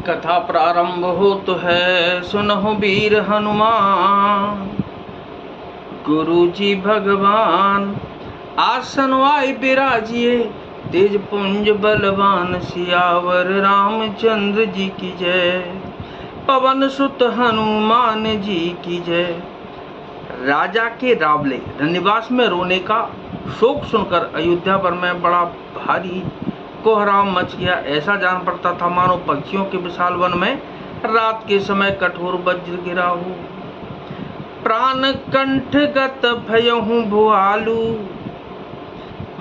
कथा प्रारंभ हो तो है, सुनहो वीर हनुमान। गुरु जी भगवान आसन वाय विराजिए, तेज पुंज बलवान सियावर रामचंद्र जी की जय। पवन सुत हनुमान जी की जय। राजा के रावले निवास में रोने का शोक सुनकर अयोध्या पर में बड़ा भारी कोहराम मच गया। ऐसा जान पड़ता था मानो पक्षियों के विशाल वन में रात के समय कठोर वज्र गिरा हो। प्राण कंठ गत भयहु भुआलु,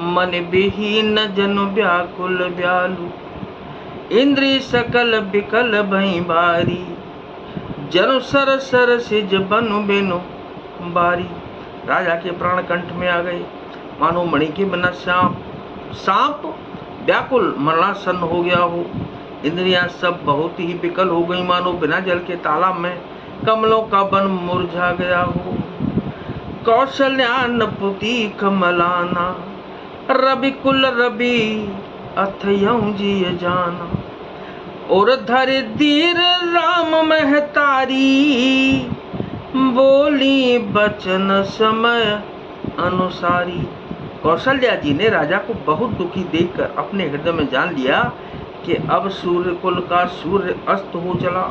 मन विहीन जनु व्याकुल व्यालु। इंद्रिय सकल विकल भई बारी, जनु सर सर सिज बनु बेनु बारी। राजा के प्राण कंठ में आ गए, मानो मणि के बिना सांप व्याकुल मरणासन्न हो गया हो। इंद्रियां सब बहुत ही विकल हो गई, मानो बिना जल के तालाब में कमलों का वन मुरझा गया हो। कौशल्या नपुती कमलाना, रवि कुल रवि अथयं जिय जाना। और धरे धीर राम महतारी, बोली बचन समय अनुसारी। कौशल्या जी ने राजा को बहुत दुखी देखकर अपने हृदय में जान लिया कि अब सूर्य कुल का सूर्य अस्त हो चला।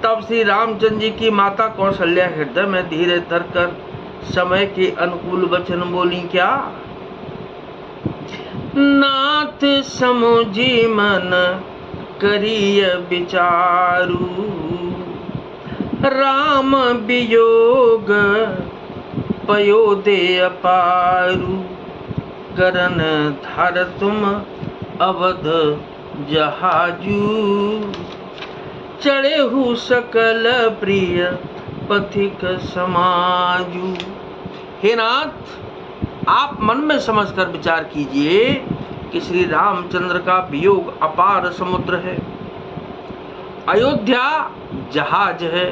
तब श्री रामचंद्र जी की माता कौशल्या हृदय में धीरे धरकर समय के अनुकूल वचन बोली क्या? नाथ समुझी मन करिय विचारू, राम वियोग पयो दे अपारू। करन धर तुम अवध जहाजू, चढ़े हु सकल प्रिय पथिक समाजू। हे नाथ, आप मन में समझकर विचार कीजिए कि श्री रामचंद्र का वियोग अपार समुद्र है, अयोध्या जहाज है।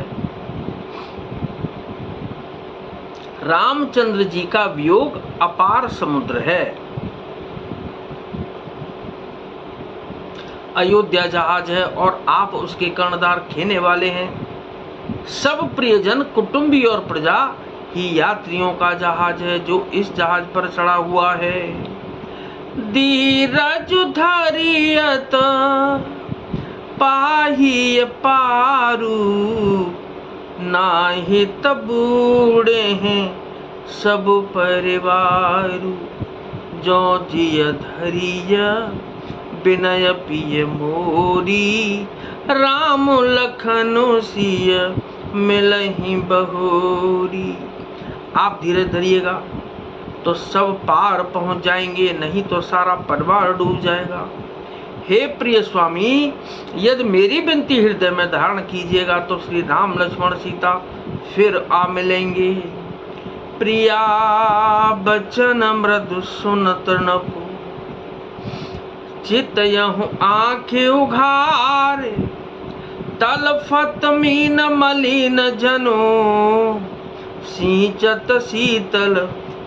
रामचंद्र जी का वियोग अपार समुद्र है, अयोध्या जहाज है और आप उसके कर्णधार खेने वाले हैं। सब प्रियजन कुटुंबी और प्रजा ही यात्रियों का जहाज है जो इस जहाज पर चढ़ा हुआ है। धीरज धरियत पाही पारू, नाही तबूड़े हैं सब परिवारू। जो जिय धरिय विनय पिय मोरी, राम लखन सिय मिलहि बहोरी। आप धीरे धरिएगा तो सब पार पहुंच जाएंगे, नहीं तो सारा परिवार डूब जाएगा। हे प्रिय स्वामी, यदि मेरी विनती हृदय में धारण कीजिएगा तो श्री राम लक्ष्मण सीता फिर आ मिलेंगे। प्रिया बचन मृदु सुनत नपु, चितयहु आँखें उघारे। तलफत मीन मलिन जनो, सिंचत शीतल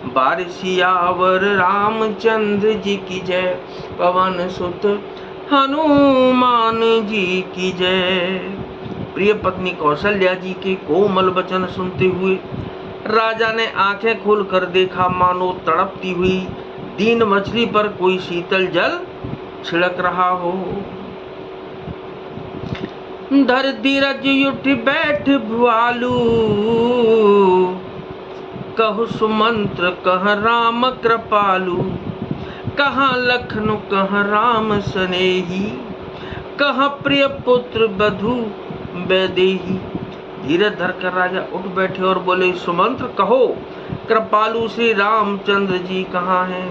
बारिशियावर रामचंद्र जी की जय। पवन सुत हनुमान जी की जय। प्रिय पत्नी कौशल्या जी के कोमल वचन सुनते हुए राजा ने आंखें खोलकर देखा, मानो तड़पती हुई दीन मछली पर कोई शीतल जल छिड़क रहा हो। धर धीरज उठ बैठ भुआलू, कहु सुमंत्र कह राम कृपालु। कहाँ लखनु कह राम सनेही, कहाँ प्रिय पुत्र बधु वैदेही। धीरे धर कर राजा उठ बैठे और बोले, सुमंत्र कहो, कृपालु श्री रामचंद्र जी कहाँ हैं?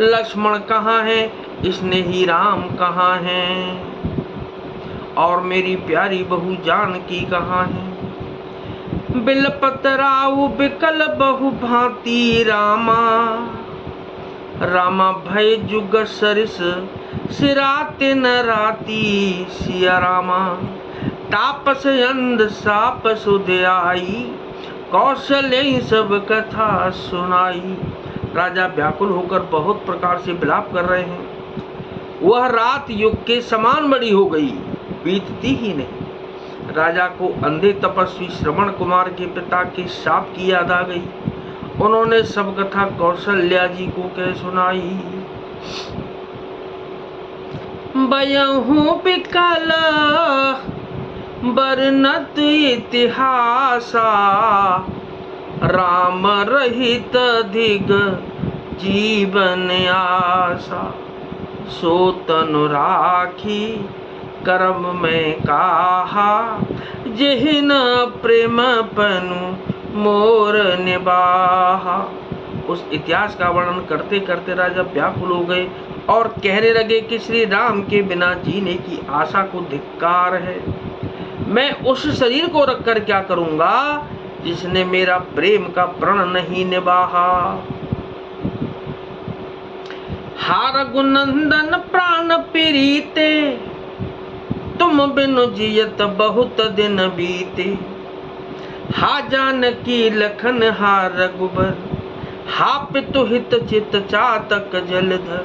लक्ष्मण कहाँ हैं? स्नेही राम कहाँ हैं? और मेरी प्यारी बहू जानकी कहाँ है? बिलपतराऊ बिकल बहु भांति रामा, रामा भय जुग सरिस सिराते न राती सिया रामा। तापस अंध साप सुध आई, कौशल्य सब कथा सुनाई। राजा व्याकुल होकर बहुत प्रकार से विलाप कर रहे हैं। वह रात युग के समान बड़ी हो गई, बीतती ही नहीं। राजा को अंधे तपस्वी श्रवण कुमार के पिता के शाप की याद आ गई। उन्होंने सब कथा कौशल्या जी को कह सुनाई। बयहूं बिकल बरनत इतिहासा, राम रहित अधिक जीवन आशा। सो तनु राखी कर्म में काहा, जिहिन प्रेम पनु मोर निबाहा। उस इतिहास का वर्णन करते करते राजा व्याकुल हो गए और कहने लगे कि श्री राम के बिना जीने की आशा को धिक्कार है। मैं उस शरीर को रखकर क्या करूंगा जिसने मेरा प्रेम का प्रण नहीं निभाहा। हा रघुनंदन प्राण प्रीते, तुम बिनु जियत बहुत दिन बीते। हा जानकी लखन हा रघुबर, हा पितु हित चित चातक जलधर।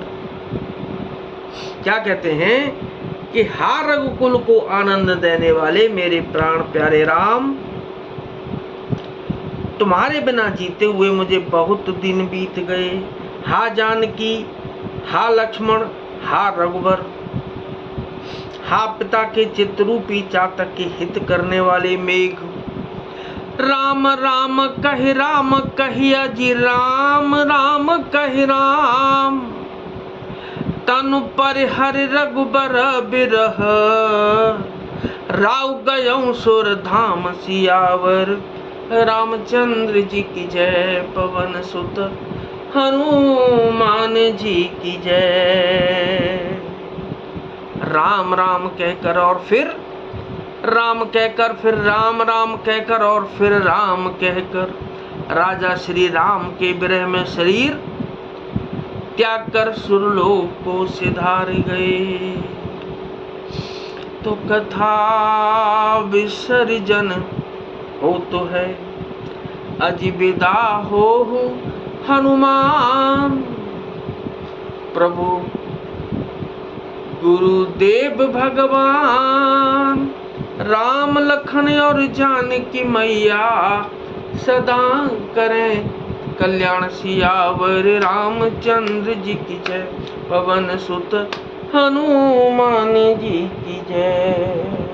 क्या कहते हैं कि हा रघुकुल को आनंद देने वाले मेरे प्राण प्यारे राम, तुम्हारे बिना जीते हुए मुझे बहुत दिन बीत गए। हा जानकी, हा लक्ष्मण, हा रघुबर, हा पिता के चित्ररूपी चातक के हित करने वाले मेघ। राम राम कहिया जी राम राम कहि राम। तनु पर हरि रघुबर बिरह, राव गयौ सुर धाम सियावर। रामचंद्र जी की जय, पवन सुत हनुमान जी की जय। राम राम कहकर और फिर राम कहकर, फिर राम राम कहकर और फिर राम कहकर राजा श्री राम के विरह में शरीर त्याग कर सुरलोक को सिधार गए। तो कथा विसर्जन हो तो है, अजी विदा हो हनुमान। प्रभु गुरुदेव भगवान, राम लखन और जानकी मैया सदा करें कल्याण सियावर। रामचंद्र जी की जय, पवन सुत हनुमान जी की जय।